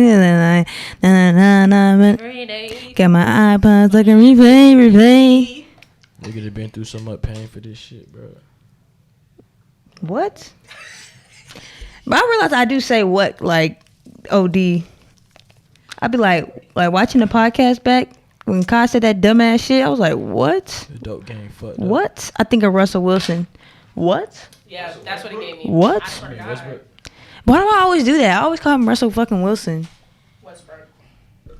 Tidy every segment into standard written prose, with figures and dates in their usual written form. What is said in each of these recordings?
Got my iPods like a replay. Niggas have been through so much pain for this shit, bro. What? But I realize I do say what, like, OD. I be like watching the podcast back when Kai said that dumbass shit. I was like, what? The dope game fucked up. What? I think of Russell Wilson. What? Yeah, that's what he gave me. What? Why do I always do that? I always call him Russell fucking Wilson. Westbrook.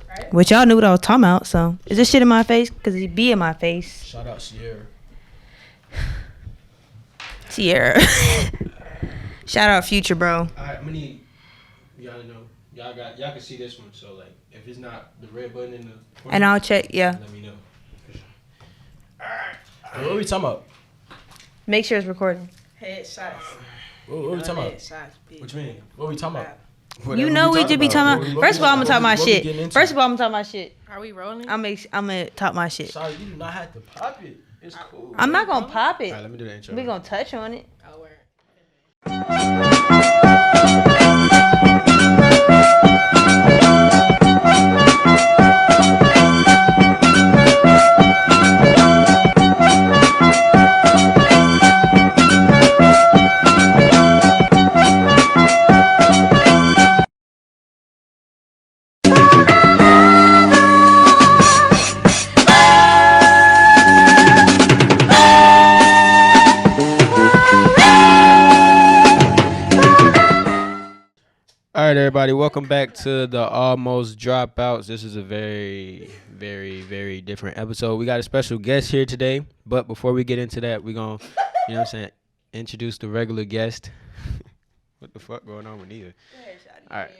Right? Which y'all knew what I was talking about. So is this shit in my face? Because it be in my face. Shout out Sierra. Sierra. Shout out Future, bro. Alright, I'm gonna need y'all to know. Y'all can see this one, so like if it's not the red button in the corner, And I'll check, yeah. let me know. Hey, what are we talking about? Make sure it's recording. Headshots. What are we talking about? Headshots, bitch. What you mean? What are we talking about? You know we just be talking about. First of all, I'm gonna talk my shit. First of all, I'm gonna talk my shit. Are we rolling? I'm gonna talk my shit. Sorry, you do not have to pop it. It's cool. I'm not gonna pop it. Alright, let me do the intro. We gonna touch on it. Oh, word. Alright, everybody, welcome back to the Almost Dropouts. This is a very, very, very different episode. We got a special guest here today, but before we get into that, we're gonna, you know what I'm saying, introduce the regular guest. What the fuck going on with Nia? Alright,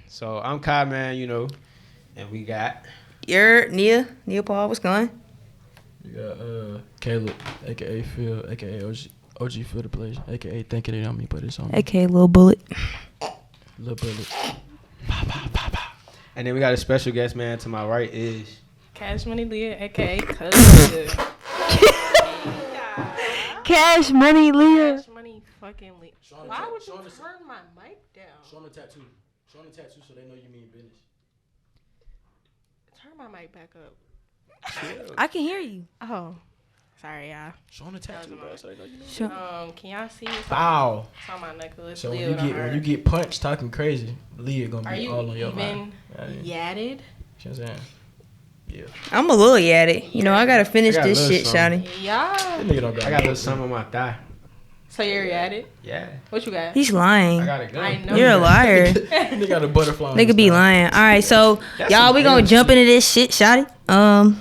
so I'm Kai, man, you know, and we got... You're Nia Paul. What's going? You got Caleb, aka Phill, aka OG Phill the Place, aka thinking it on me, but it's on me. Okay, little bullet. Little bullet. And then we got a special guest, man, to my right is... Cash Money Leah, a.k.a. Cousin. Cash Money Leah. Cash Money fucking Leah. Why would you turn my mic down? Show them the tattoo. Show them the tattoo so they know you mean business. Turn my mic back up. I can hear you. Oh. Sorry, y'all. Show them the tattoo, bro, so they know you mean Sure. Can y'all see? Bow. It's on my necklace. So Leah when you get punched talking crazy, Leah gonna Are be you all on your even mind. yatted? You know what I'm saying? Yeah. I'm a little at it. You know, I gotta finish I got a this little shit, something. shawty. Yeah. That nigga don't got I got a little something on my thigh. So you're yatted? Yeah. What you got? He's lying. I got a gun. I know. You're a liar. Nigga got a butterfly on Nigga his be thigh. lying. All right, so That's y'all, some we gonna real jump shit. into this shit, shawty.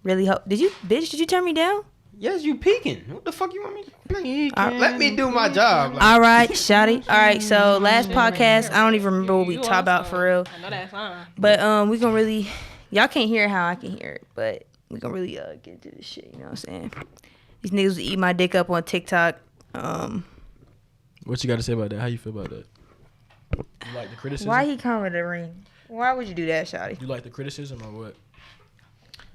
Really hope. Did you turn me down? Yes, you peeking. What the fuck you want me to let me do my job. Like, All right, shawty. All right, so last podcast, I don't even remember what we talked about for real. I know that's fine. But we gonna really, y'all can't hear how I can hear it, but we gonna really get into this shit. You know what I'm saying? These niggas was eat my dick up on TikTok. What you got to say about that? How you feel about that? You like the criticism? Why he come with a ring? Why would you do that, shawty? You like the criticism or what?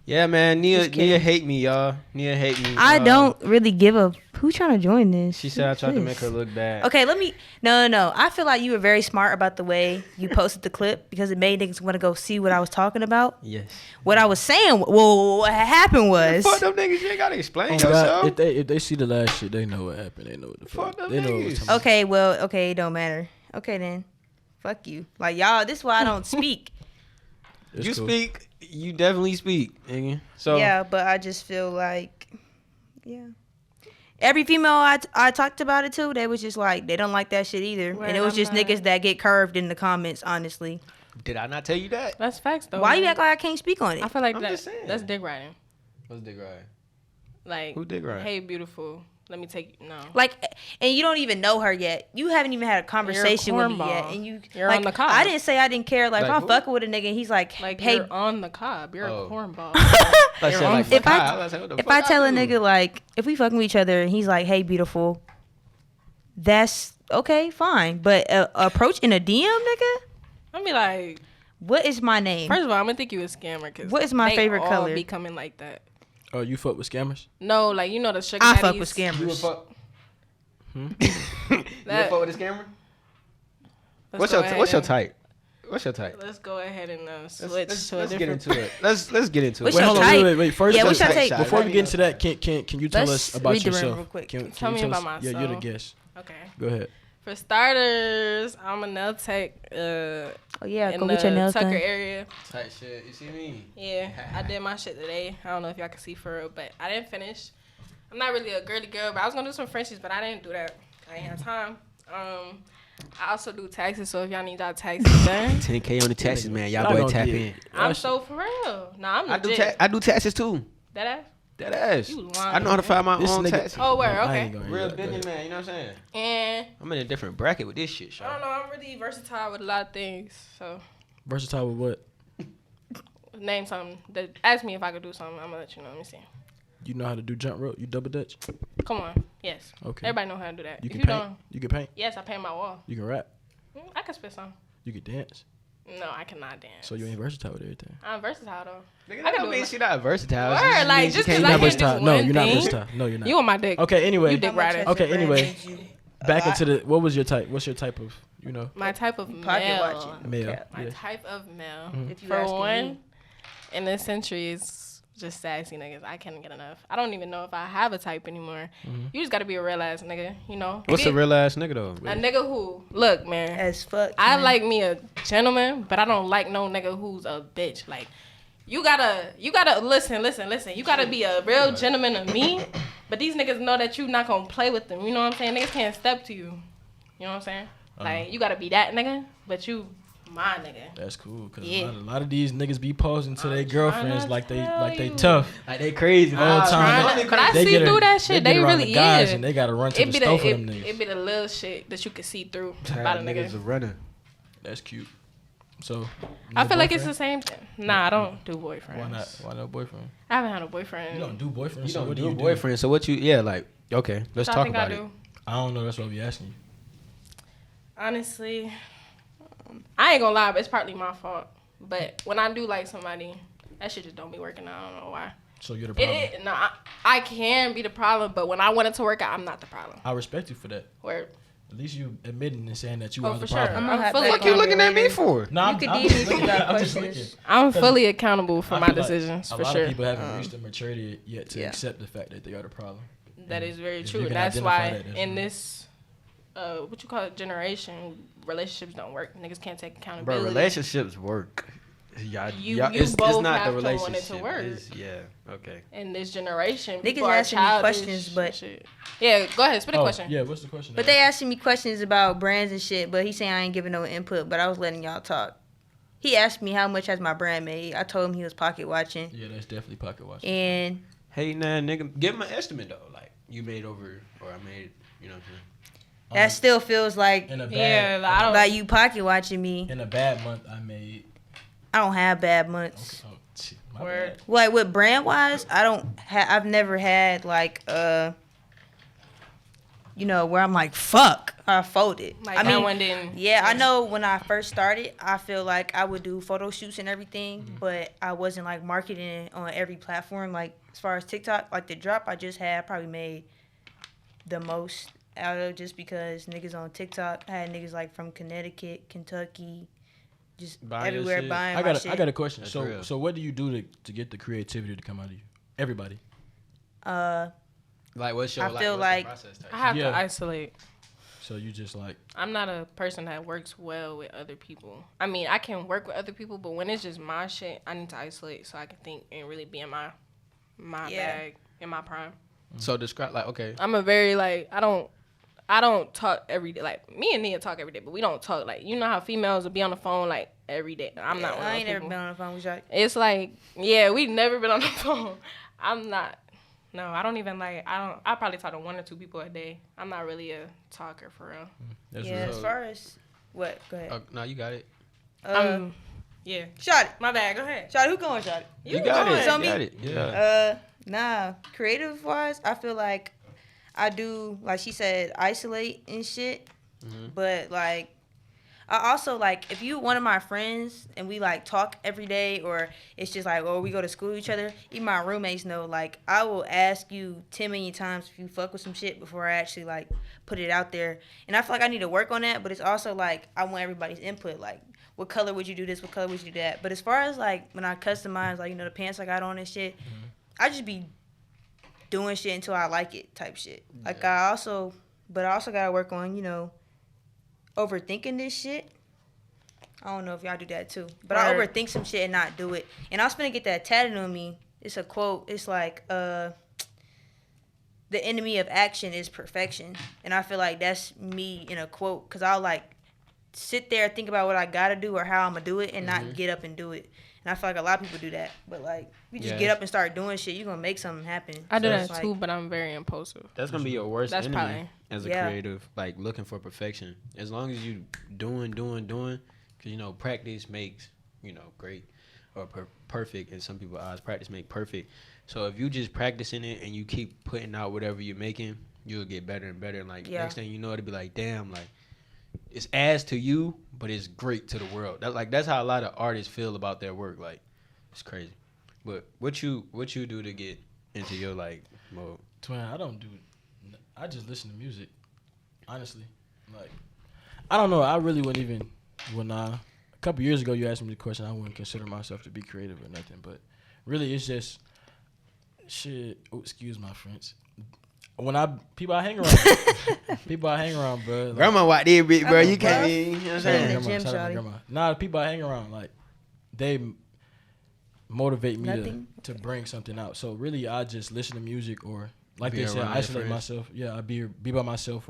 yeah, man. Just kidding. Nia hate me, y'all. Nia hate me. I don't really give a. Who trying to join this? She said I tried to Who's make her this? look bad. Okay, let me. No. I feel like you were very smart about the way you posted the clip because it made niggas want to go see what I was talking about. Yes. What I was saying, well, what happened was. Fuck them niggas. You ain't gotta explain Oh, yourself. God, if they see the last shit, they know what happened. They know what the fuck. Fuck them They know what niggas. was talking Okay, well, okay, it don't matter. Okay then, fuck you. Like y'all, this is why I don't speak. It's You cool. speak. You definitely speak, nigga. So Yeah, but I just feel like, yeah. Every female I talked about it to, they was just like they don't like that shit either, Word, and it was I'm just not. niggas that get curved in the comments. Honestly, did I not tell you that? That's facts though. why you man. act like I can't speak on it? I feel like I'm just saying. that's dick riding. What's dick ride? Like, Who dick ride? hey, beautiful. Let me take you. No. Like, and you don't even know her yet. You haven't even had a conversation with me cornball. yet, and You're like, on the cob. I didn't say I didn't care. Like, Like if I'm who? fucking with a nigga, and he's like, Like, hey, you're on the cob. You're Oh. a cornball. I said, You're like, on- if I- fuck, was like, what the if fuck I tell a do? nigga like, if we fucking with each other, and he's like, hey, beautiful, that's okay, fine. But approach in a DM, nigga. I'll be like, What is my name? first of all, I'm gonna think you a scammer. Cause What is my they favorite all color? Be coming like that. Oh, you fuck with scammers? No, like you know the sugar I daddies. fuck with You would scammers. fuck? You would That- fuck with a scammer? Let's go ahead What's your and- type? What's your type? Let's go ahead and switch Let's to a get different. into it. Let's get into it. What's Wait, your hold on. type? Wait. First, Yeah, what's your let's- type? before we get into that, can you tell Let's us about read the room yourself? real quick. Can Tell me you about us? Yeah, you're the myself. guest. Okay. Go ahead. For starters, I'm a nail tech. Oh yeah, In go get your the nails Tucker done. area. Type shit. You see me? Yeah, I did my shit today. I don't know if y'all can see for real, but I didn't finish. I'm not really a girly girl, but I was gonna do some Frenchies, but I didn't do that. I ain't have time. I also do taxes, so if y'all need y'all taxes done, 10K on the taxes, man. Y'all Y'all boy gonna tap get- in. I'm so for real. Nah, I'm I do legit. I do taxes too. That ass? That ass. You lying, I know how to file my This own nigga- taxes. Oh, where? I Okay. ain't gonna hear Real that. Go business ahead. man. You know what I'm saying? And I'm in a different bracket with this shit, I don't Sean. know. I'm really versatile with a lot of things. So Versatile with what? name something. Ask me if I could do something. I'm gonna let you know. Let me see. You know how to do jump rope? You double dutch? Come on. Yes. Okay. Everybody know how to do that. You If can you paint. don't, You can paint. yes, I paint my wall. You can rap. I can spit some. You can dance. No, I cannot dance. So you ain't versatile with everything. I'm versatile though. Nigga, I that can don't do mean it. she not versatile. Word, It just like, means just she 'cause You're I not can't versatile. do No, one you're not thing. versatile. No, you're not. You on my dick. Okay. Anyway. You dick riding. Okay, anyway. Needs you a Back lot. into the. What was your type? What's your type of? You know. My type of Pocket male. watching. Male. Okay. My Yeah. type of male. If you For asking one, me. in this century, it's just sassy niggas. I can't get enough. I don't even know if I have a type anymore. You just gotta be a real ass nigga, you know? What's Be a real ass nigga though? a nigga who, look, man. As fuck. I man. like me a gentleman, but I don't like no nigga who's a bitch. Like, you gotta listen. You gotta be a real gentleman to me, but these niggas know that you not gonna play with them. You know what I'm saying? Niggas can't step to you. You know what I'm saying? Like, you gotta be that nigga, but you my nigga. That's cool. Cause Yeah. a lot of these niggas be posing to their girlfriends tryna like they tell you. tough. Like they crazy All the time. But I They see get through a- that shit. They They get around really the guys is. and they gotta run to It the be store the for them it niggas. be the little shit that you can see through about a nigga. Niggas a runner. That's cute. So. I no feel like it's the boyfriend? same thing. Nah, I don't do boyfriends. Why not? Why no boyfriend? I haven't had a boyfriend. You don't do boyfriends. You so don't what do you a boyfriend. So what you? Yeah, like okay, let's What y'all talk think about I it. do? I don't know. That's what we asking you. Honestly, I ain't gonna lie, but it's partly my fault. But when I do like somebody, that shit just don't be working out. I don't know why. So you're the problem. I can be the problem, but when I want it to work out, I'm not the problem. I respect you for that. Where At least you admitting and saying that you Oh, are the for sure. problem. I'm gonna have fully that What you looking at me later. for? No, You I'm, could I'm DM just me if you looking. got I'm just questions. looking. I'm fully accountable for I my feel like decisions, a for lot sure. of people haven't reached the maturity yet to accept the fact that they are the problem. That is very If true. you And can that's identify why that, that's in right. this, what you call it, generation, relationships don't work. Niggas can't take Bro, accountability. relationships work. Y'all, You it's both not have the to want it to relationship. work. It's, yeah, okay. In this generation, Niggas people are asking me childish questions, and but- shit. Yeah, go ahead, spit a question. Yeah, what's the question? But they asking me questions about brands and shit, but he saying I ain't giving no input, but I was letting y'all talk. He asked me how much has my brand made. I told him he was pocket watching. Yeah, that's definitely pocket watching. And Hey, nah, nigga, give him an estimate though. Like you made over, or I made, you know what I'm saying? that still feels like In a bad, Yeah, I don't. like you pocket watching me. in a bad month, I made. I don't have bad months. Oh, shit, my Word. bad. Like with brand wise, I've never had like you know, where I'm like fuck, I folded. Like I that mean, one didn't. yeah, I know when I first started, I feel like I would do photo shoots and everything, Mm-hmm. but I wasn't like marketing it on every platform. Like as far as TikTok, like the drop I just had, I probably made the most out of just because niggas on TikTok, I had niggas like from Connecticut, Kentucky, just Buying your everywhere shit? buying I my got shit. I got a question. That's So real. so what do you do to get the creativity to come out of you? Everybody. Like what's your? I feel what's like- the process type? I have Yeah. to isolate. So you just like I'm not a person that works well with other people. I mean, I can work with other people, but when it's just my shit, I need to isolate so I can think and really be in my Yeah. bag, in my prime. So describe like okay. I'm a very like I don't talk every day. Like me and Nia talk every day, but we don't talk like you know how females will be on the phone like every day. I'm not one of I those ain't never people. been on the phone with y'all. It's like yeah, we've never been on the phone. I'm not. No, I don't even like. I probably talk to one or two people a day. I'm not really a talker for real. that's Yeah, real. as far as what? Go ahead. No, you got it. Yeah. Shot it. My bad. Go ahead. Shot it. Who going, Shot it? You got going. it. So You me- got it. Yeah. Nah. Creative wise, I feel like I do, like she said, isolate and shit. But like, I also like if you one of my friends and we like talk every day, or it's just like, oh, we go to school with each other. Even my roommates know, like, I will ask you 10 million times if you fuck with some shit before I actually like put it out there. And I feel like I need to work on that. But it's also like I want everybody's input. Like, what color would you do this? What color would you do that? But as far as like when I customize, like the pants I got on and shit, I just be doing shit until I like it, type shit. Like I also gotta work on overthinking this shit. I don't know if y'all do that too, but I overthink some shit and not do it. And I was finna get that tatted on me. It's a quote. It's like the enemy of action is perfection, and I feel like that's me in a quote, because I'll like sit there, think about what I gotta do or how I'm gonna do it, and not get up and do it. And I feel like a lot of people do that. But like, you just get up and start doing shit, you're gonna make something happen. I do that too, but I'm very impulsive. That's gonna be your worst enemy as a creative, like looking for perfection. As long as you doing, because practice makes great or perfect. In some people's eyes, practice make perfect. So if you just practicing it and you keep putting out whatever you're making, you'll get better and better. And like next thing you know, it'll be like, damn, like it's ass to you, but it's great to the world. That's how a lot of artists feel about their work. Like it's crazy. But what you do to get into your like mode? Twin, I just listen to music. Honestly, like I don't know. I really wouldn't even a couple years ago you asked me the question. I wouldn't consider myself to be creative or nothing. But really, it's just shit. Oh, excuse my French. People I hang around, bro. Like, grandma, what did, bro? You can't be. You know what I'm saying? Shout out to grandma. Nah, the people I hang around, like they motivate me to bring something out. So really, I just listen to music or like they said, isolate myself. Yeah, I be by myself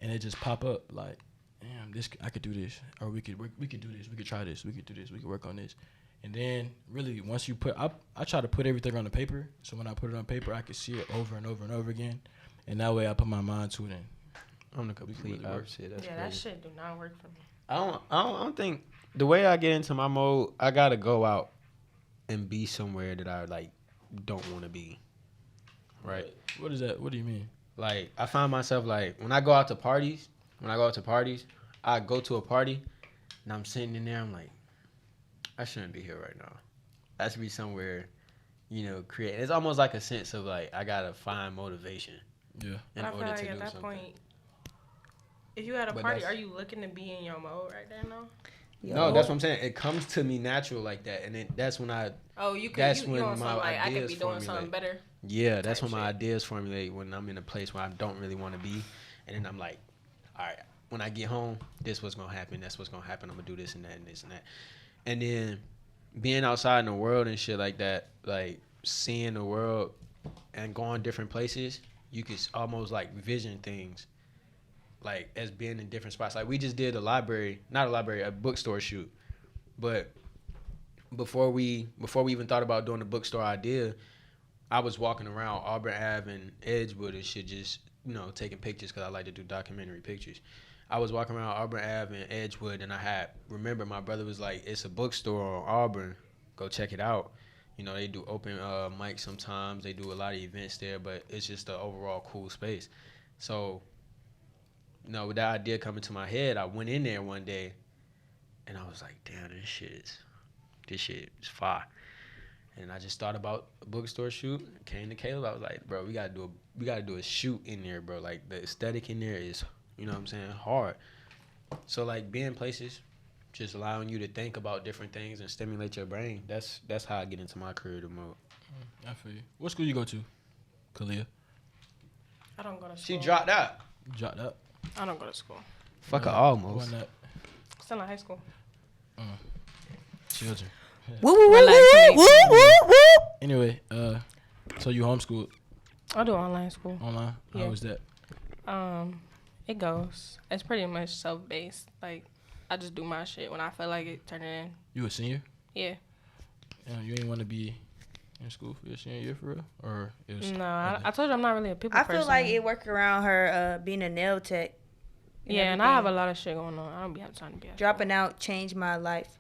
and it just pop up like, damn, I could do this, or we could do this, we could try this, we could do this, we could work on this. And then really once you I try to put everything on the paper, so when I put it on paper I can see it over and over and over again, and that way I put my mind to it. And I'm the complete opposite. That's crazy. That shit do not work for me. I don't think the way I get into my mode, I gotta go out and be somewhere that I like don't want to be. Right? What is that? What do you mean? Like I find myself like when I go out to parties, I go to a party and I'm sitting in there, I'm like, I shouldn't be here right now. I should be somewhere, create. It's almost like a sense of like I gotta find motivation. Yeah. In order to do something. Point, if you at a party, are you looking to be in your mode right there now? No, that's what I'm saying. It comes to me natural like that, and that's when I. Oh, you could. That's when my like, I could be doing something better. Yeah, that's when my ideas formulate when I'm in a place where I don't really want to be, and then I'm like, all right, when I get home, this what's gonna happen. That's what's gonna happen. I'm gonna do this and that and this and that, and then being outside in the world and shit like that, like seeing the world and going different places, you could almost like vision things. Like as being in different spots. Like we just did a bookstore shoot. But before we even thought about doing the bookstore idea, I was walking around Auburn Ave and Edgewood and shit, just taking pictures because I like to do documentary pictures. I was walking around Auburn Ave and Edgewood, and remember my brother was like, it's a bookstore on Auburn, go check it out. They do open mics sometimes, they do a lot of events there, but it's just an overall cool space. So with that idea coming to my head, I went in there one day, and I was like, "Damn, this shit is fire." And I just thought about a bookstore shoot. Came to Caleb, I was like, "Bro, we gotta do a shoot in there, bro. Like the aesthetic in there is, what I'm saying, hard." So like being places, just allowing you to think about different things and stimulate your brain. That's how I get into my creative mode. I feel you. What school you go to, Kalia? I don't go to school. She dropped out. You dropped out. I don't go to school. Fuck her almost. Still in high school. Children. Woo, woo, woo, woo, woo, woo. Anyway, so you homeschooled? I do online school. Online? Yeah. How was that? It goes. It's pretty much self-based. Like, I just do my shit when I feel like it, turn it in. You a senior? Yeah. You ain't want to be in school for your senior year for real? Or it was No, I told you I'm not really a people person. I feel like it work around her being a nail tech. Yeah, and I have a lot of shit going on. I don't be having time to be at Dropping out changed my life.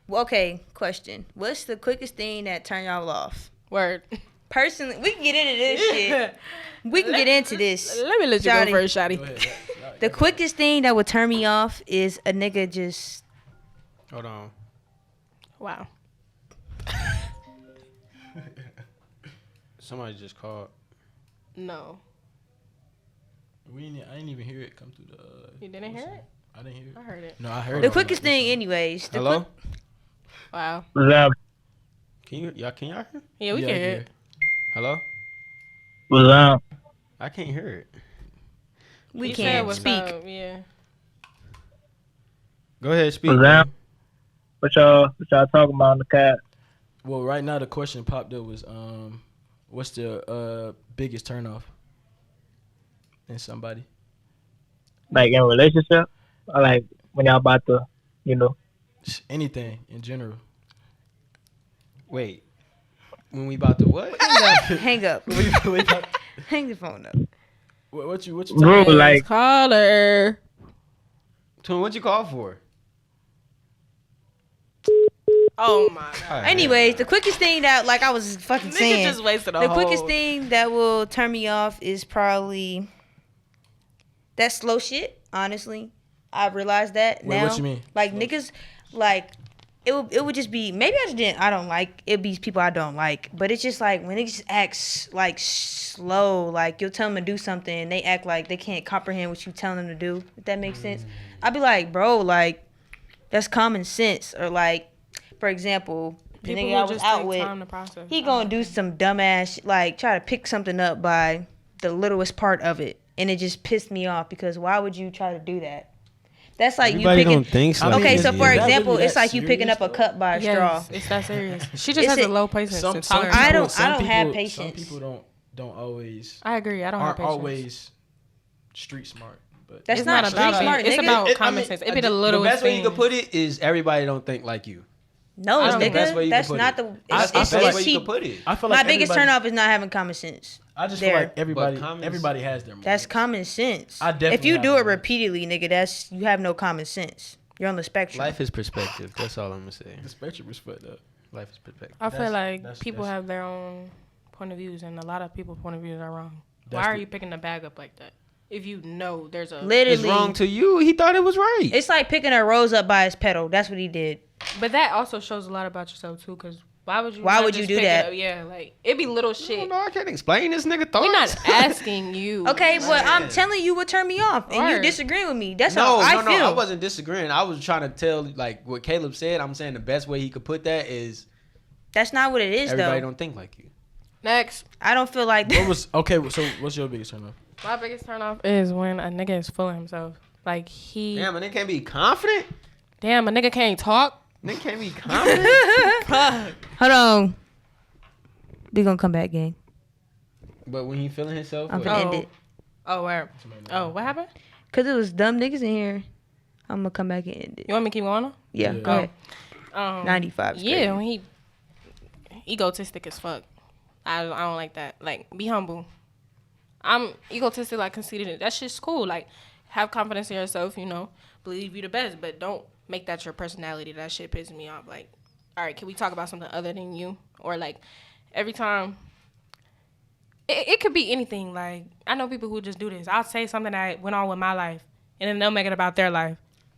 Well, okay, question. What's the quickest thing that turn y'all off? Word. Personally, we can get into this shit. We can get into this. Let me let you go first, Shotty. Go ahead. The quickest thing that would turn me off is a nigga just... Hold on. Wow. Somebody just called. No. I didn't even hear it come through the... You didn't hear it? I didn't hear it. I heard it. No, I heard it. The quickest thing, anyways. Hello? Wow. What's up? Can y'all hear? Yeah, we can hear it. Hello? What's up? I can't hear it. We You said can't what's speak. up, yeah. Go ahead, speak. What's up? What y'all talking about in the cat? Well, right now the question popped up was, what's the biggest turnoff in somebody? Like in a relationship? Or like when y'all about to, Anything in general. Wait. When we about to what? Hang up. We about- Hang the phone up. what you Bro, like, Caller. Twin, what you call for? Oh my god. Anyways, the quickest thing that, like I was fucking Nigga saying, just wasted the quickest thing that will turn me off is probably that slow shit. Honestly, I realized that Wait, now. what you mean? Like niggas, like it would just be, maybe I don't like it. Be people I don't like, but it's just like when niggas just act like slow. Like you'll tell them to do something, and they act like they can't comprehend what you telling them to do. If that makes sense, I'd be like, bro, like that's common sense. Or like, for example, the People nigga who I was just out take with, time to process. he gonna do some dumbass like try to pick something up by the littlest part of it, and it just pissed me off because why would you try to do that? That's like Everybody you picking. don't think so. Okay, is- so is for that example, really it's that like you picking serious, up a though? cup by a straw. Yes, it's that serious. She just Is has it- a low patience. Some and people, tolerance. I don't some have people- patience. Some people don't always I agree. I don't have aren't patience. always street smart. But That's It's not not street about smart, it. It's nigga. about common sense. It be the little best way you things. can put it is everybody don't think like you. No, That's the best way nigga, you that's can put not it. the. That's the It's best way you cheap. can put it. I feel My like biggest everybody- turnoff is not having common sense. I just there. feel like everybody But common everybody has their moments. That's common sense. I definitely If you have do it moments. repeatedly, nigga, that's you have no common sense. You're on the spectrum. Life is perspective. That's all I'm gonna say. The spectrum is fucked up. Life is perspective. I feel That's- like that's- people that's- have their own point of views, and a lot of people's point of views are wrong. That's Why are the- you picking the bag up like that? If you know there's a Literally, It's wrong to you. He thought it was right. it's like picking a rose up by its petal. That's what he did. But that also shows a lot about yourself too, because why would you? Why not would you just do pick it that? up? Yeah, like it be little shit. No, I can't explain this nigga thoughts. We're not asking you. Okay, but I'm telling you what turned me off, and you Word. disagreeing with me. That's No, how I no, feel. no. I wasn't disagreeing. I was trying to tell like what Caleb said. I'm saying the best way he could put that is That's not what it is, everybody though. don't think like you. Next, I don't feel like What that. was okay? So what's your biggest turnoff? my biggest turnoff is when a nigga is full of himself. Like he, Damn, a nigga can't be confident. a nigga can't talk. Nigga can't be confident. Hold on. We gonna come back, gang. But when he feeling himself, I'm what- finna end it. Oh, where? Oh, what happened? Cause it was dumb niggas in here. I'm gonna come back and end it. You want me to keep going on? Yeah, Yeah. go ahead. 95. Yeah, when he egotistic as fuck. I don't like that. Like, be humble. I'm egotistic, like conceited. That shit's cool. Like, have confidence in yourself. You know, believe you the best, but don't make that your personality. That shit pisses me off. Like, all right, can we talk about something other than you? Or like, every time. It could be anything. Like, I know people who just do this. I'll say something that went on with my life, and then they'll make it about their life.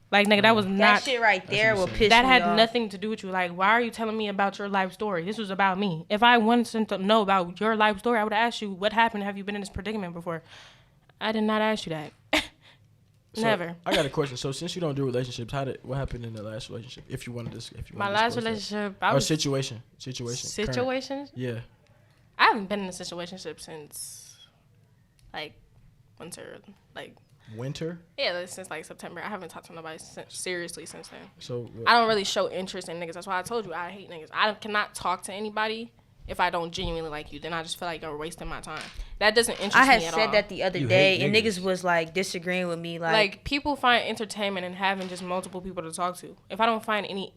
Like, nigga, that was That not. shit right there will piss That me had off. nothing to do with you. Like, why are you telling me about your life story? This was about me. If I wanted to know about your life story, I would have asked you, what happened? Have you been in this predicament before? I did not ask you that. So, Never. I got a question. So since you don't do relationships, what happened in the last relationship? If you wanted this, My last relationship, I or was situation. Current. situations. Yeah. I haven't been in a situationship since, like, winter. Like, Winter. yeah, like, since like September. I haven't talked to nobody seriously since then. So I don't really show interest in niggas. That's why I told you I hate niggas. I cannot talk to anybody if I don't genuinely like you. Then I just feel like you're wasting my time. That doesn't interest I had me at said all. that the other You day, hate and niggas. niggas was like disagreeing with me. Like, people find entertainment in having just multiple people to talk to. If I don't find any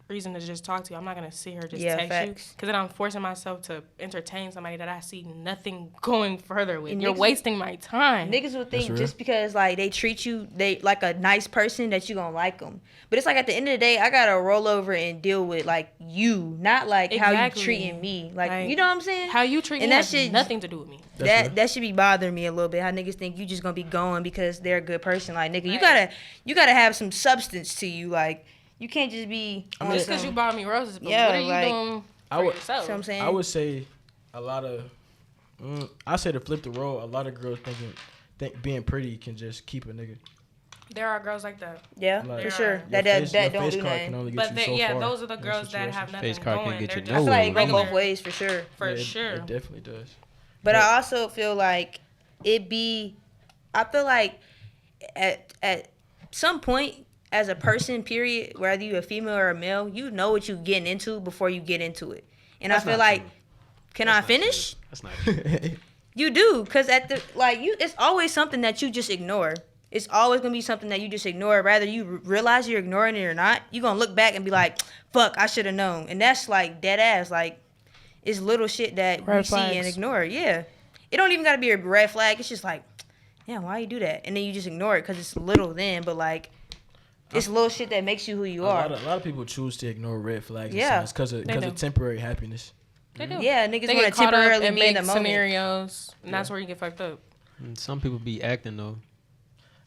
reason to just talk to you, I'm not gonna sit here and just Yeah, text facts. you, because then I'm forcing myself to entertain somebody that I see nothing going further with. And You're niggas- wasting my time. niggas would think real. just because like they treat you like a nice person that you gonna like them. But it's like at the end of the day, I gotta roll over and deal with like you, not like how you Exactly. treating me. Like, Like, you know what I'm saying? How you treat And me that has shit- nothing to do with me. That should be bothering me a little bit. How niggas think you just gonna be going because they're a good person. Like, nigga, you Right. gotta have some substance to you. Like, you can't just be. I mean, Just because you bought me roses, but Yeah, what are you like, doing I for would- yourself? See what I'm saying? I would say a lot of. I say to flip the role. A lot of girls think being pretty can just keep a nigga. There are girls like that. Yeah, Like, for sure. Your That face don't do card can nothing. only get But you they, so yeah, far those are the in girls that have situations. nothing Face card going. can't get They're you just I feel like it go regular. both ways for sure. For Yeah, sure. It definitely does. But I also feel like I feel like at some point as a person, period, whether you a female or a male, you know what you getting into before you get into it. And That's I feel not like, true. can That's I not finish? true. That's not true. You do, cause it's always something that you just ignore. It's always gonna be something that you just ignore. Rather you realize you're ignoring it or not, you gonna look back and be like, "Fuck, I should have known." And that's like dead ass. Like, it's little shit that Red you see and flags. ignore. Yeah, it don't even gotta be a red flag. It's just like, yeah, why you do that? And then you just ignore it because it's little then, but like, it's little shit that makes you who you are. A lot of people choose to ignore red flags. Yeah. Because They do. of temporary happiness. They do. Yeah, niggas They want get to caught up temporarily and be in make the moment. scenarios, and that's where you get fucked up. Some people be acting though.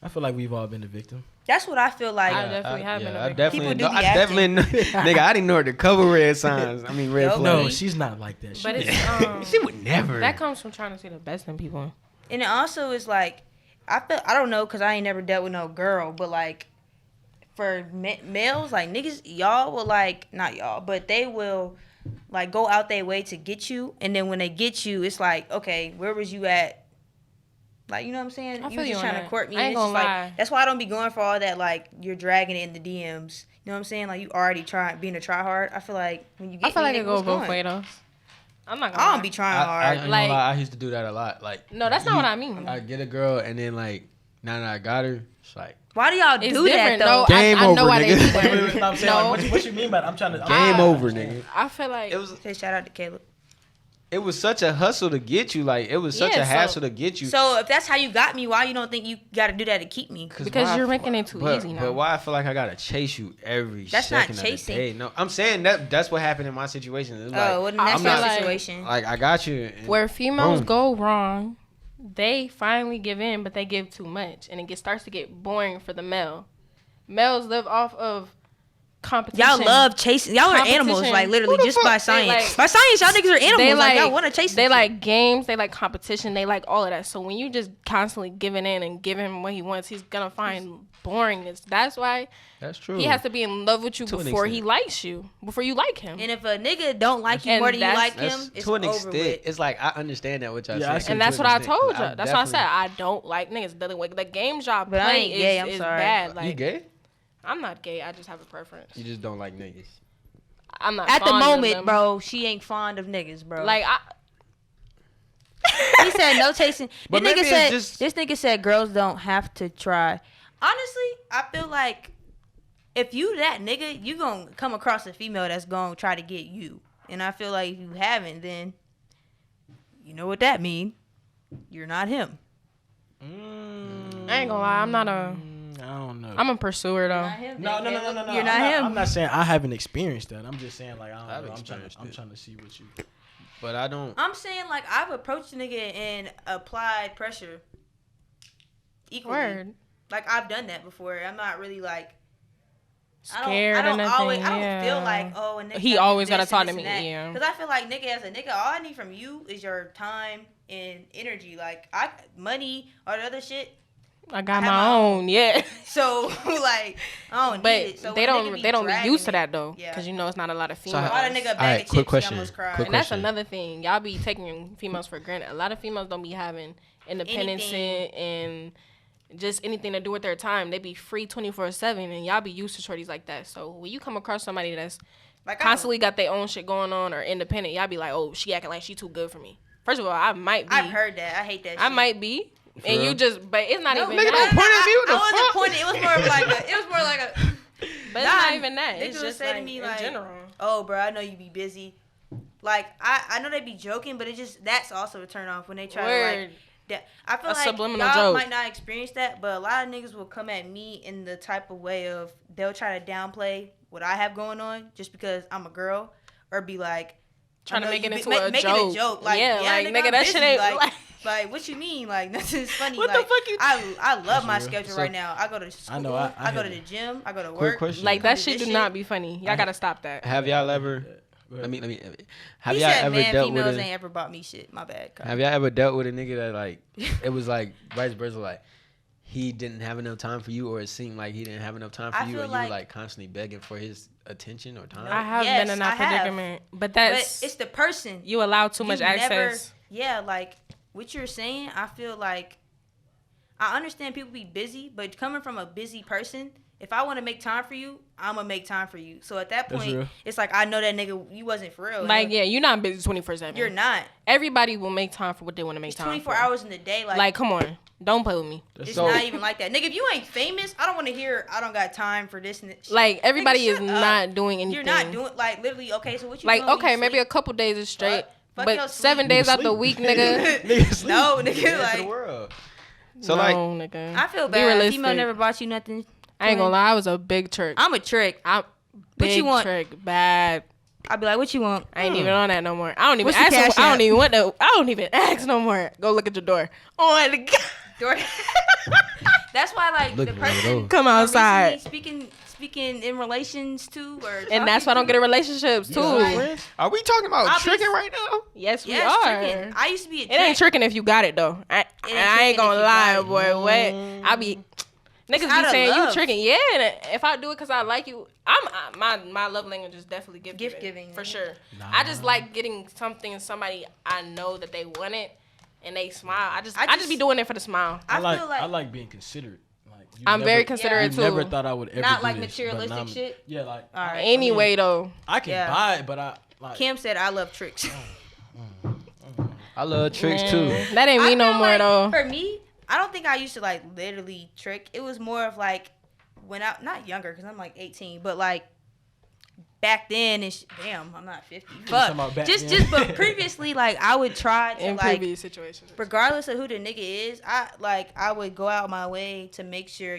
I feel like we've all been a victim. That's what I feel like. I definitely have been a I victim. definitely, People do know, be I definitely, know, nigga, I ignored the cover red signs. I mean, red Yup. flags. No, she's not like that. But it's She would never. that comes from trying to see the best in people. And it also is like, I don't know, cause I ain't never dealt with no girl, but like, for males, like niggas, y'all will like, not y'all, but they will like go out their way to get you, and then when they get you, it's like, okay, where was you at? Like, you know what I'm saying? I You feel was you just on trying to that. court me. I ain't and it's just gonna like, lie. that's why I don't be going for all that, like, you're dragging it in the DMs. You know what I'm saying? Like, you already being a try hard. I feel like when you get I feel me, like it nigga, goes what's both going? ways though. I'm not gonna I lie. don't be trying I hard. ain't gonna Like- lie, I used to do that a lot. Like, No, that's not what I mean. I get a girl and then like, now that I got her, it's like Why do y'all It's do that, different. though? No, Game I know over, why they nigga. do Wait, that. wait, wait, I'm saying, No. like, what you mean by that? I'm trying to. game over, nigga. I feel like It was Say shout out to Caleb. it was such a hustle to get you. Like, it was such Yeah, a so- hassle to get you. So if that's how you got me, why you don't think you got to do that to keep me? because why you're I- making it too but, easy now. But why I feel like I gotta chase you every That's not second chasing. of the day? No, I'm saying that's what happened in my situation. It's like, Oh, well, then I that's feel your like- situation. like I got you. And Where females boom. go wrong, they finally give in, but they give too much, and starts to get boring for the male. Males live off of competition. Y'all love chasing. Y'all are animals, Competition. like literally, Who the just by fuck- science. like- By science, y'all niggas are animals. They Like y'all want to chase. They some like shit. games. They like competition. They like all of that. So when you just constantly giving in and giving him what he wants, he's gonna find boringness. That's why That's true. he has to be in love with you To an before he extent. likes you. Before you like him. And if a nigga don't like you And more than you that's- like That's him, it's to an over extent. with. It's like I understand that what y'all Yeah, I saying. see And to that's an what I extent. told you. I'm That's why I said definitely- I don't like niggas. The games y'all But I play ain't gay, I'm is sorry. bad. Like you gay? I'm not gay. I just have a preference. You just don't like niggas. I'm not At the fond of moment, them. bro, she ain't fond of niggas, bro. Like he said, no chasing. But This nigga maybe said, it's just- this nigga said girls don't have to try. Honestly, I feel like if you that nigga, you gonna come across a female that's gonna try to get you. And I feel like if you haven't, then you know what that mean. You're not him. I ain't gonna lie. I'm not a. I don't know. I'm a pursuer though. No. You're not him. I'm not saying I haven't experienced that. I'm just saying like I I've don't know. experienced I'm it. trying to see what you. But I don't. I'm saying like I've approached a nigga and applied pressure equally. Word. Like I've done that before. I'm not really like Scared I don't or nothing. always. I don't yeah. feel like a nigga He gotta do always gotta this talk and to this me, and that. yeah. Because I feel like nigga as a nigga, all I need from you is your time and energy. Like money or the other shit. I got I have my my own. Yeah. So like I don't But need it. So they when a nigga don't. They don't be dragging used to it, that though. Yeah. Because you know it's not a lot of So females. A lot of nigga bag Alright, of quick chips, question. he almost cried. Quick And that's question. another thing. Y'all be taking females for granted. A lot of females don't be having independence Anything. and just anything to do with their time. They be free 24/7, and y'all be used to shorties like that. So when you come across somebody that's Like constantly got their own shit going on or independent, y'all be like, oh, she acting like she too good for me. First of all, I might be. I've heard that. I hate that. I shit. might be. For And real? you just, but it's not No, even nigga, that. don't point at me, what the I wasn't fuck? pointing. It was more of like a. It was more like a. But it's Nah, not even that. niggas It's would just say like, to me in like, general. "Oh, bro, I know you be busy." Like I know they be joking, but it just that's also a turn off when they try to Word. like. That. I feel A like subliminal y'all joke. might not experience that, but a lot of niggas will come at me in the type of way of they'll try to downplay what I have going on just because I'm a girl, or be like Trying to I know make it you into be- a make joke. it a joke. Like, Yeah, like, nigga, nigga, I'm that shit busy. ain't- like, like what you mean? Like nothing's funny. What like, the fuck you- I love my real. schedule So- right now. I go to school. I know, I I go to hear the gym. I go to Quick work. question. Like, Come that do shit this do not be funny. Y'all gotta stop that. Have y'all ever? Go ahead. Let me. Have He y'all said, ever "Man, dealt with females a? ain't ever bought me shit." My bad. Kyle. Have y'all ever dealt with a nigga that like it was like vice versa? Like he didn't have enough time for you, or it seemed like he didn't have enough time for you, and you were like constantly begging for his attention or time? I have been in that predicament, but it's the person. You allow too much access. Like what you're saying, I feel like I understand people be busy, but coming from a busy person, if I want to make time for you, I'm going to make time for you. So at that point, it's like, I know that nigga, you wasn't for real. Like, yeah, you're not busy 24/7. You're not. Everybody will make time for what they want to make time 24 for. 24 hours in the day. Like, come on. Don't play with me. It's not even like that. Nigga, if you ain't famous, I don't want to hear, I don't got time for this and that shit. Like, everybody nigga, is not doing anything. You're not doing, like, literally, okay, so what you like, doing? okay, maybe a couple days is straight. But 7 sleep. days out the week, nigga. No, nigga, like. The world. So, no, like, nigga. I feel bad. Female never bought you nothing. I ain't gonna lie, I was a big trick. I'm a trick. I'm big what you want? Trick, bad. I'd be like, what you want? I ain't even on that no more. I don't even ask. I don't even want to. I don't even ask no more. Go look at your door. Oh my god. Door. That's why, like, the person come outside. Speaking in relations to, or and that's why I don't get in relationships too. Right. Are we talking about tricking right now? Yes, we are. Tricking. I used to be a trick. It ain't tricking if you got it though. I ain't gonna lie, boy. What? I be. Niggas be saying you tricking. Yeah, if I do it because I like you, my love language is definitely gift giving for sure. I just like getting something somebody I know that they want it and they smile. I just be doing it for the smile. I like being considerate. Like I'm very considerate too. Never thought I would ever not do like this, materialistic shit. Yeah, like all right. Anyway, though, I can buy it, but I like. Kim said I love tricks. I love tricks too. That ain't me no more though. For me, I don't think I used to like literally trick. It was more of like when I not younger because I'm like 18, but like back then and damn, I'm not 50. But but previously, like I would try to in previous situations, regardless of who the nigga is, I would go out my way to make sure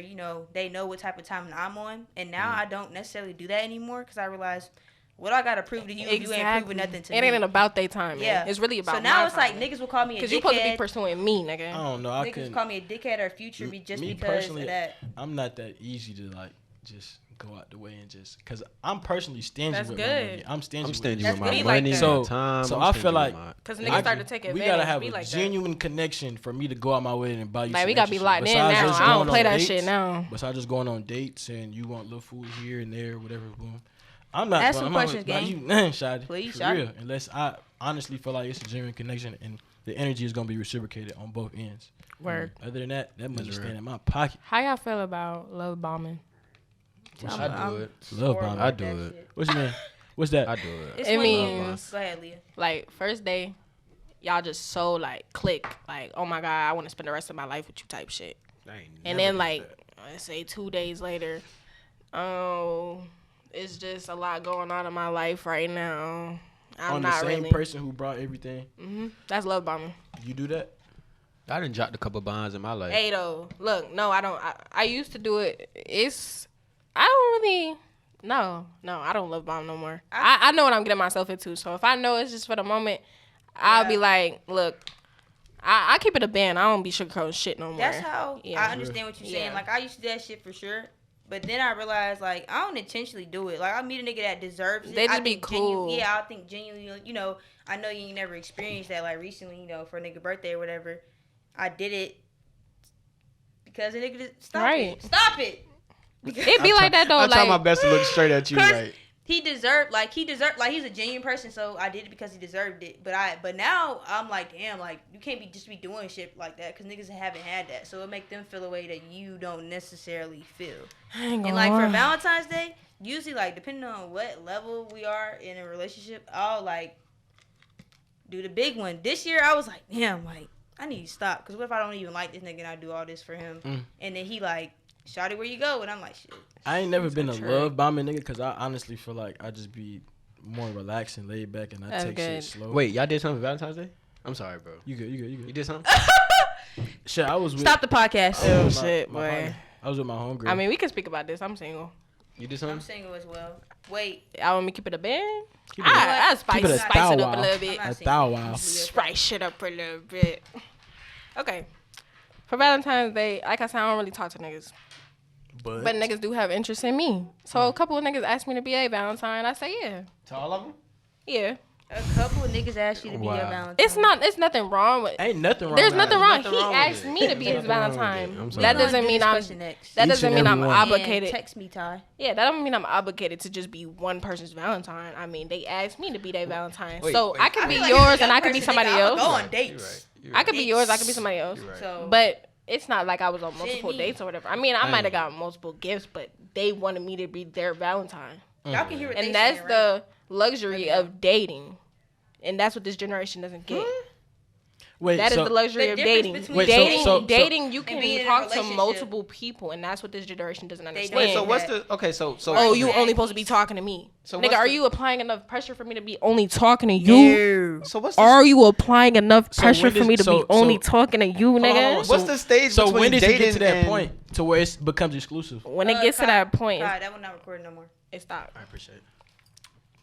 they know what type of time I'm on. And now I don't necessarily do that anymore because I realize what I gotta prove to you if you ain't proving nothing to me. It ain't about their time. Yeah, it's really about. So now it's like niggas will call me a dickhead because you supposed to be pursuing me, nigga. I don't know. Niggas call me a dickhead or a future just because of that. I'm not that easy to like just go out the way and just because I'm personally stingy with my money. I'm stingy with my money. So I feel like because niggas start to take advantage. We gotta have a genuine connection for me to go out my way and buy you. Like we gotta be locked in now. I don't play that shit now. Besides just going on dates and you want little food here and there, whatever. Boom. I'm not. Ask some questions, gang. Shawty. Please, for real. Unless I honestly feel like it's a genuine connection and the energy is gonna be reciprocated on both ends. Word. Other than that money staying in my pocket. How y'all feel about love bombing? I do it. Love bombing. I do it. What you mean? What's that? I do it. It means go ahead, Leah. Like first day, y'all just so like click. Like oh my god, I want to spend the rest of my life with you type shit. And then like let's say 2 days later, it's just a lot going on in my life right now. I'm not really. On the same person who brought everything? Mm-hmm. That's love bombing. You do that? I done dropped a couple bonds in my life. Hey, though. Look, no, I don't. I used to do it. I don't really. No, I don't love bomb no more. I know what I'm getting myself into. So if I know it's just for the moment, I'll be like, look, I keep it a band. I don't be sugarcoating shit no more. That's how I understand what you're saying. Like, I used to do that shit for sure. But then I realized, like, I don't intentionally do it. Like, I meet a nigga that deserves it. They just be cool. I think genuinely, I know you ain't never experienced that, like, recently, for a nigga birthday or whatever. I did it because a nigga just, stop it. It be like that, though. I try my best to look straight at you, like. He deserved, he's a genuine person, so I did it because he deserved it. But now I'm like, damn, like, you can't be doing shit like that because niggas haven't had that. So it make them feel a way that you don't necessarily feel. And like for Valentine's Day, usually like depending on what level we are in a relationship, I'll like do the big one. This year I was like, damn, like I need to stop because what if I don't even like this nigga and I do all this for him, and then he like, shawty, where you go? And I'm like, shit. I ain't never been a love bombing nigga because I honestly feel like I just be more relaxed and laid back and I take shit slow. Wait, y'all did something for Valentine's Day? I'm sorry, bro. You good. You did something? Shit, I was with... Stop the podcast. Oh, shit, boy. I was with my homegirl. I mean, we can speak about this. I'm single. You did something? I'm single as well. Wait. I want me to keep it a band? I spice it up a little bit. A thou wow. Spice shit up a little bit. Okay. For Valentine's Day, like I said, I don't really talk to niggas. But niggas do have interest in me. So a couple of niggas asked me to be a Valentine. I say yeah. To all of them? Yeah. A couple of niggas asked you to be your Valentine. It's nothing wrong with. Ain't nothing wrong. There's with nothing that. wrong. He asked me to be his Valentine. That doesn't mean I'm. That doesn't mean I'm obligated. Text me, Ty. Yeah, that don't mean I'm obligated to just be one person's Valentine. I mean, they asked me to be their Valentine, so I could be yours and I could be somebody else. Go on dates. I could be yours. I could be somebody else. So, but it's not like I was on multiple dates or whatever. I mean, I might have got multiple gifts, but they wanted me to be their Valentine. Y'all can hear what and that's the luxury of dating. And that's what this generation doesn't get. Wait, that is the luxury of dating. Dating, you can talk to multiple people, and that's what this generation doesn't understand. Wait, so what's the Oh, you only supposed to be talking to me, nigga? Are you applying enough pressure for me to be only talking to you? So what's are you applying enough pressure for me to be only talking to you, nigga? What's the stage? So between when does it get to that and point to where it becomes exclusive? When it gets to that point, that one not recording no more. It stopped. I appreciate it.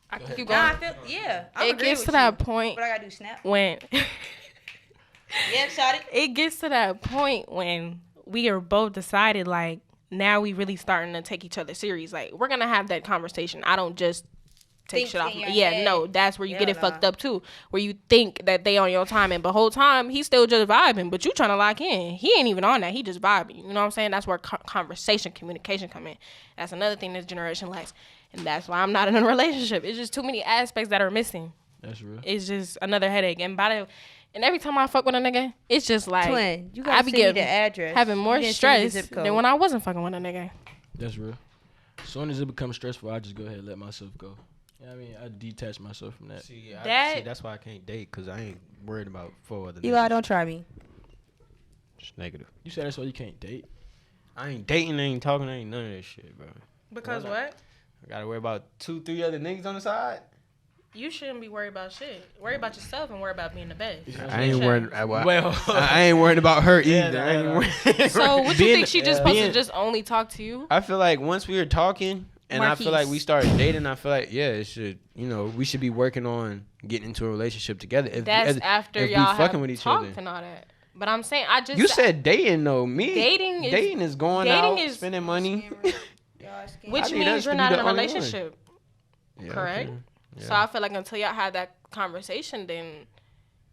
I can keep going. Nah, it gets to that point. But I gotta do snap. When yeah, shot it. It gets to that point when we are both decided, like, now we really starting to take each other serious. Like, we're gonna have that conversation. I don't just take shit off. Yeah, no, that's where you get it fucked up too. Where you think that they on your time, and the whole time he's still just vibing, but you trying to lock in. He ain't even on that. He just vibing. You know what I'm saying? That's where conversation, communication come in. That's another thing this generation lacks, and that's why I'm not in a relationship. It's just too many aspects that are missing. That's real. It's just another headache, and every time I fuck with a nigga, it's just like Twin, you gotta send me the address. Having more stress than when I wasn't fucking with a nigga. That's real. As soon as it becomes stressful, I just go ahead and let myself go. You know what I mean? I detach myself from that. See, that's why I can't date, because I ain't worried about 4 other niggas. Eli, don't try me. Just negative. You said that's why you can't date? I ain't dating, I ain't talking, I ain't none of that shit, bro. Because what? I gotta worry about 2-3 other niggas on the side. You shouldn't be worried about shit. Worry about yourself and worry about being the best. I ain't worried. I ain't worried about her either. So what you think she just supposed to just only talk to you? I feel like once we were talking and Marquise. I feel like we started dating, I feel like it should, we should be working on getting into a relationship together. That's after if y'all we fucking have with each talked other. and all that. But I'm saying You said dating though. Dating is going out, spending money. Which means you're not in a relationship. Yeah, correct? okay. Yeah. So I feel like until y'all have that conversation, then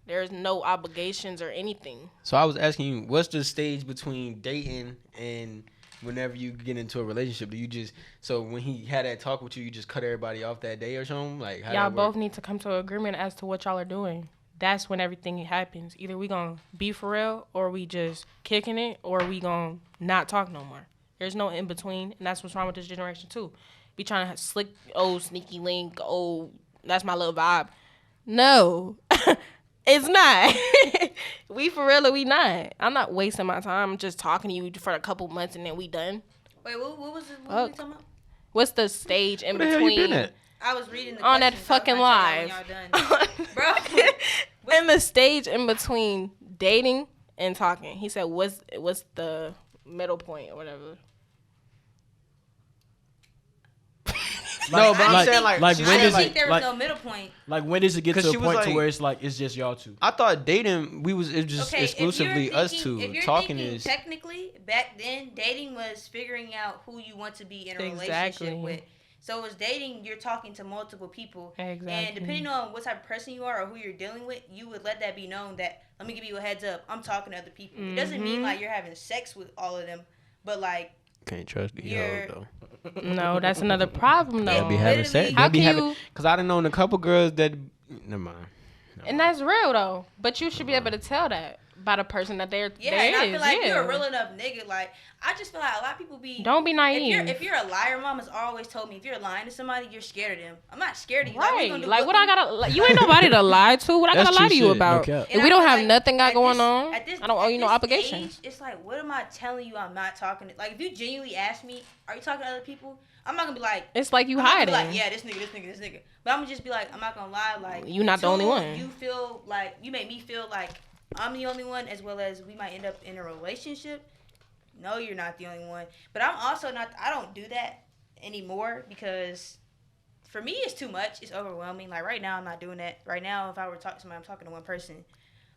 there's no obligations or anything. So I was asking you, what's the stage between dating and whenever you get into a relationship? Do you just, so when he had that talk with you, you just cut everybody off that day or something? Like, how y'all both need to come to an agreement as to what y'all are doing. That's when everything happens. Either we gonna be for real, or we just kicking it, or we gonna not talk no more. There's no in between, and that's what's wrong with this generation too. Be trying to slick, sneaky link, that's my little vibe. No, it's not. We for real or we not. I'm not wasting my time. I'm just talking to you for a couple months and then we done. Wait, what was it? What were we talking about? What's the stage in Where the between? hell you been at? I was reading the on that fucking live. Bro. In the stage in between dating and talking. He said, what's the middle point or whatever? No, but I'm saying like when does it? There was no middle point. Like when does it get to a point to where it's like it's just y'all two? I thought dating it was just exclusively us two. If you're talking thinking is technically back then dating was figuring out who you want to be in a relationship with. So it was dating, you're talking to multiple people. Exactly. And depending on what type of person you are or who you're dealing with, you would let that be known that, let me give you a heads up, I'm talking to other people. Mm-hmm. It doesn't mean like you're having sex with all of them, but like can't trust these hoes though. No, that's another problem though. They'll be having sex. How can you? Because I done known a couple girls that. Never mind. And that's real though. But you should be able to tell that by the person that they're. Yeah, and I feel like you're a real enough nigga. Like I just feel like a lot of people be. Don't be naive. If you're a liar, mama's always told me if you're lying to somebody, you're scared of them. I'm not scared of you. Right. Like what I gotta. You ain't nobody to lie to. What I gotta lie to you about? No if we don't have nothing going on, I don't owe you no obligation. It's like, what am I telling you? I'm not talking to. Like if you genuinely ask me, are you talking to other people? I'm not gonna be like. It's like you hiding. Like, yeah, this nigga. But I'm gonna just be like, I'm not gonna lie. Like you not the only one. You feel like you make me feel like I'm the only one, as well as we might end up in a relationship. No, you're not the only one. But I'm also not. I don't do that anymore because for me it's too much. It's overwhelming. Like right now I'm not doing that. Right now if I were to talk to somebody, I'm talking to one person.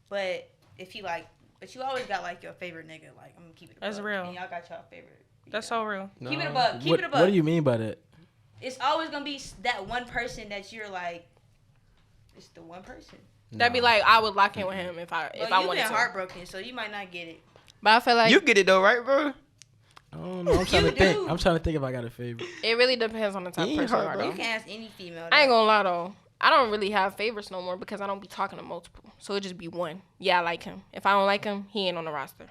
But if you like, but you always got like your favorite nigga. Like I'm gonna keep it. That's real. And y'all got y'all favorite. That's so real. No. Keep it above. Keep it above. What do you mean by that? It's always gonna be that one person that you're like. It's the one person. That'd be like I would lock in with him if I wanted to. You've been heartbroken, so you might not get it. But I feel like you get it though, right, bro? I don't know. I'm trying to think. I'm trying to think if I got a favorite. It really depends on the type of person you are, though. You can ask any female. I ain't gonna lie though. I don't really have favorites no more because I don't be talking to multiple. So it just be one. Yeah, I like him. If I don't like him, he ain't on the roster.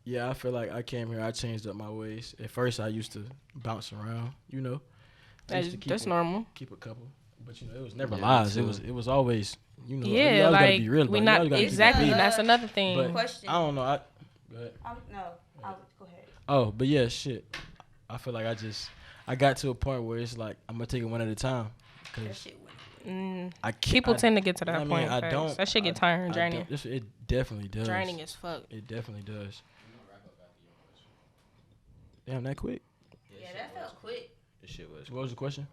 Yeah, I feel like I came here. I changed up my ways. At first, I used to bounce around. You know, That's normal. Keep a couple, but you know, it was never lies. It was always. You know, yeah, you always like gotta be real. we not exactly. That's another thing. But question. I don't know. Go ahead. Go ahead. Oh, but yeah, shit. I feel like I got to a point where it's like I'm gonna take it one at a time. Cause people tend to get to that point. I don't. That shit get tiring and draining. It definitely does. Draining as fuck. It definitely does. Damn, that quick. Yeah, that felt quick. This shit was. What was the question?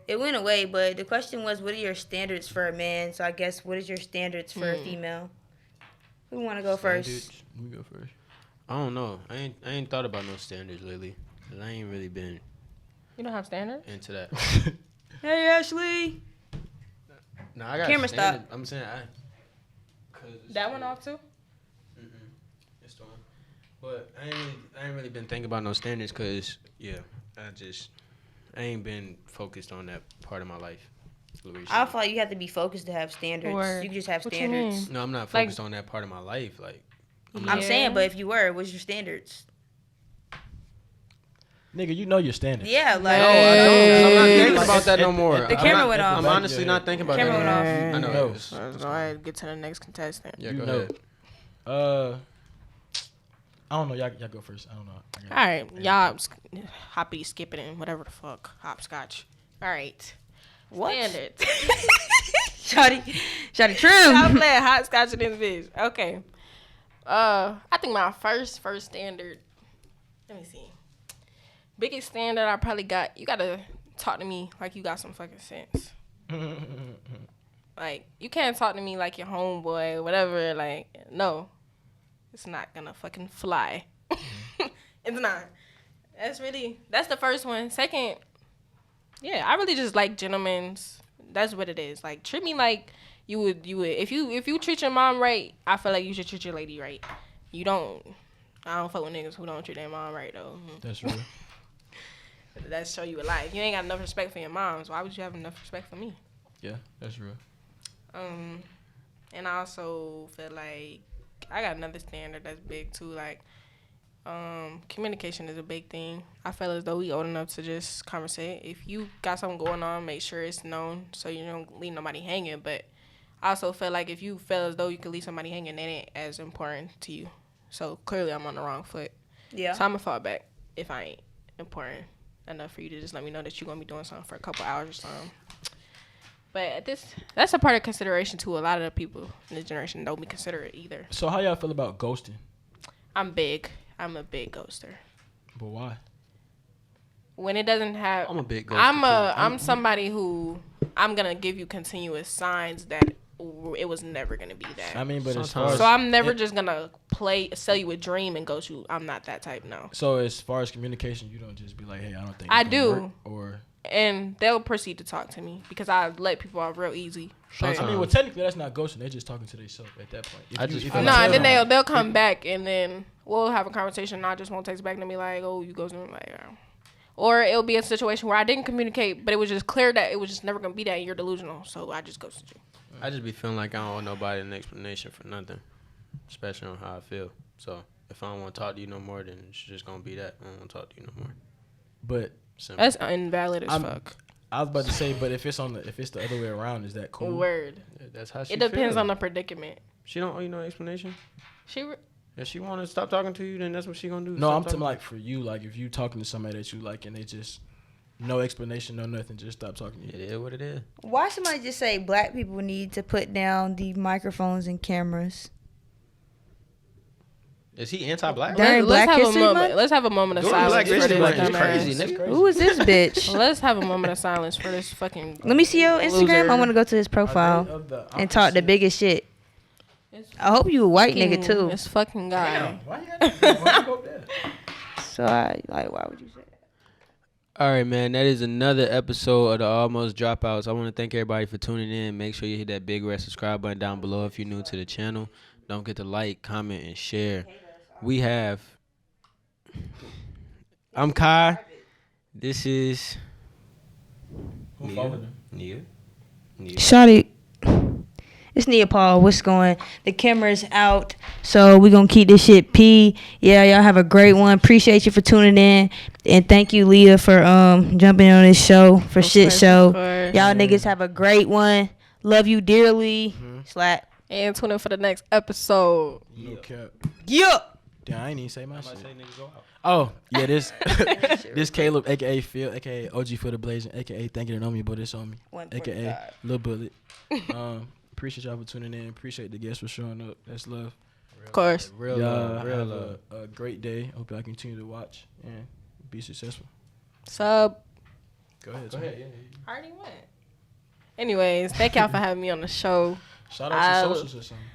It went away, but the question was, what are your standards for a man? So I guess, what is your standards for a female? Who want to go first? Let me go first. I don't know. I ain't thought about no standards lately. Cause I ain't really been. You don't have standards? Into that. Hey, Ashley. No, I got Camera standard. stop. I'm saying That one off too? It's the one. But I ain't really been thinking about no standards because, I ain't been focused on that part of my life. I feel like you have to be focused to have standards. Or, you can just have what standards. you mean? No, I'm not focused on that part of my life. Like, I'm saying, but if you were, what's your standards? Nigga, you know your standards. Yeah, like. No, I don't. I'm not thinking about that no more. The camera went off. I'm honestly not thinking about that. Camera went off. I know. Let's go ahead and get to the next contestant. Yeah, You go know. ahead. I don't know. Y'all go first. I don't know. All right, y'all hoppy, skipping, and whatever the fuck. Hopscotch. All right. What? Standards. Shawty trim. I'm playing hopscotch in this bitch. Okay. I think my first standard. Let me see. Biggest standard I probably got. You gotta talk to me like you got some fucking sense. Like you can't talk to me like your homeboy or whatever. Like no, it's not gonna fucking fly. It's not. That's the first one. Second, yeah, I really just like gentlemen's. That's what it is. Like treat me like you would if you treat your mom right. I feel like you should treat your lady right. I don't fuck with niggas who don't treat their mom right though. That's real. That show you a lie. If you ain't got enough respect for your moms, why would you have enough respect for me? Yeah, that's real. And I also feel like I got another standard that's big too. Like, communication is a big thing. I feel as though we old enough to just conversate. If you got something going on, make sure it's known so you don't leave nobody hanging. But I also feel like if you feel as though you could leave somebody hanging, that ain't as important to you. So clearly I'm on the wrong foot. Yeah. So I'm gonna fall back if I ain't important enough for you to just let me know that you're gonna be doing something for a couple hours or something. But that's a part of consideration too. A lot of the people in this generation don't be considerate either. So how y'all feel about ghosting? I'm a big ghoster. But why? When it doesn't have, I'm a big ghoster. I'm somebody who I'm gonna give you continuous signs that it was never gonna be that. I mean, but Sometimes. as far as So I'm never just gonna sell you a dream and ghost you. I'm not that type, no. So as far as communication, you don't just be like, hey, I don't think I it's gonna do. work, or And they'll proceed to talk to me because I let people off real easy. I mean, well, technically that's not ghosting. They're just talking to themselves at that point. And then they'll come back and then we'll have a conversation. And I just won't text back and be like, oh, you ghosting me, like. Or it'll be a situation where I didn't communicate, but it was just clear that it was just never gonna be that, and you're delusional. So I just ghosted you. I just be feeling like I don't owe nobody an explanation for nothing, especially on how I feel. So if I don't want to talk to you no more, then it's just gonna be that. I don't want to talk to you no more. But simple. That's invalid as fuck. I was about to say, but if it's the other way around, is that cool? Word. Yeah, that's how she. It depends feel. on the predicament. She don't owe you no explanation. If she want to stop talking to you, then that's what she gonna do. No, I'm talking like for you, like if you talking to somebody that you like and they just no explanation, no nothing, just stop talking to you. It is what it is. Why somebody just say black people need to put down the microphones and cameras? Is he anti-black? Let's have a moment of silence for this crazy. Who is this bitch? Let's have a moment of silence for this fucking. Let me see your Instagram. loser. I want to go to his profile and talk the biggest shit. I hope you a white nigga too. This fucking guy. Damn, why you got go up there? So why would you say All right, man. That is another episode of the Almost Dropouts. I want to thank everybody for tuning in. Make sure you hit that big red subscribe button down below if you're new to the channel. Don't forget to like, comment, and share. We have... I'm Kai. This is... Nia. Shawty. It's Nia Paul. What's going? The camera's out, so we're gonna keep this shit P. Yeah, y'all have a great one. Appreciate you for tuning in, and thank you, Leah, for jumping on this show for shit show. Y'all niggas have a great one. Love you dearly. Slap. And tune in for the next episode. No cap. Yeah. Damn, I ain't even say my shit. Oh, yeah, this Caleb, a.k.a. Phill, a.k.a. OG for the Blazing, a.k.a. Thank You to Know Me, but it's on me, a.k.a. Lil Bullet. Appreciate y'all for tuning in. Appreciate the guests for showing up. That's love. Of course. Real love. A great day. Hope y'all continue to watch and be successful. Sub. Go ahead. I already went. Anyways, thank y'all for having me on the show. Shout out to socials or something.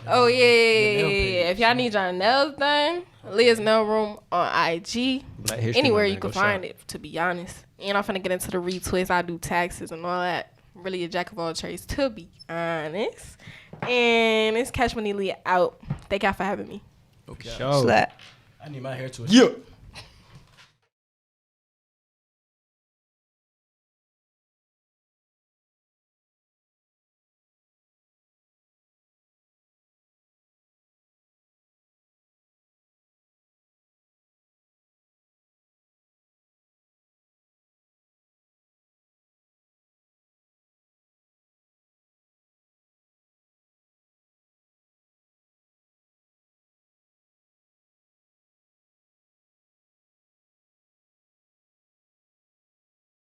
Oh, yeah. If y'all need your nails done, Leah's Nail Room on IG. Anywhere you can find it, to be honest. And I'm finna get into the retwist. I do taxes and all that. Really a jack of all trades, to be honest. And it's Catch Money Leah out. Thank y'all for having me. Okay. Slap. I need my hair to Yeah.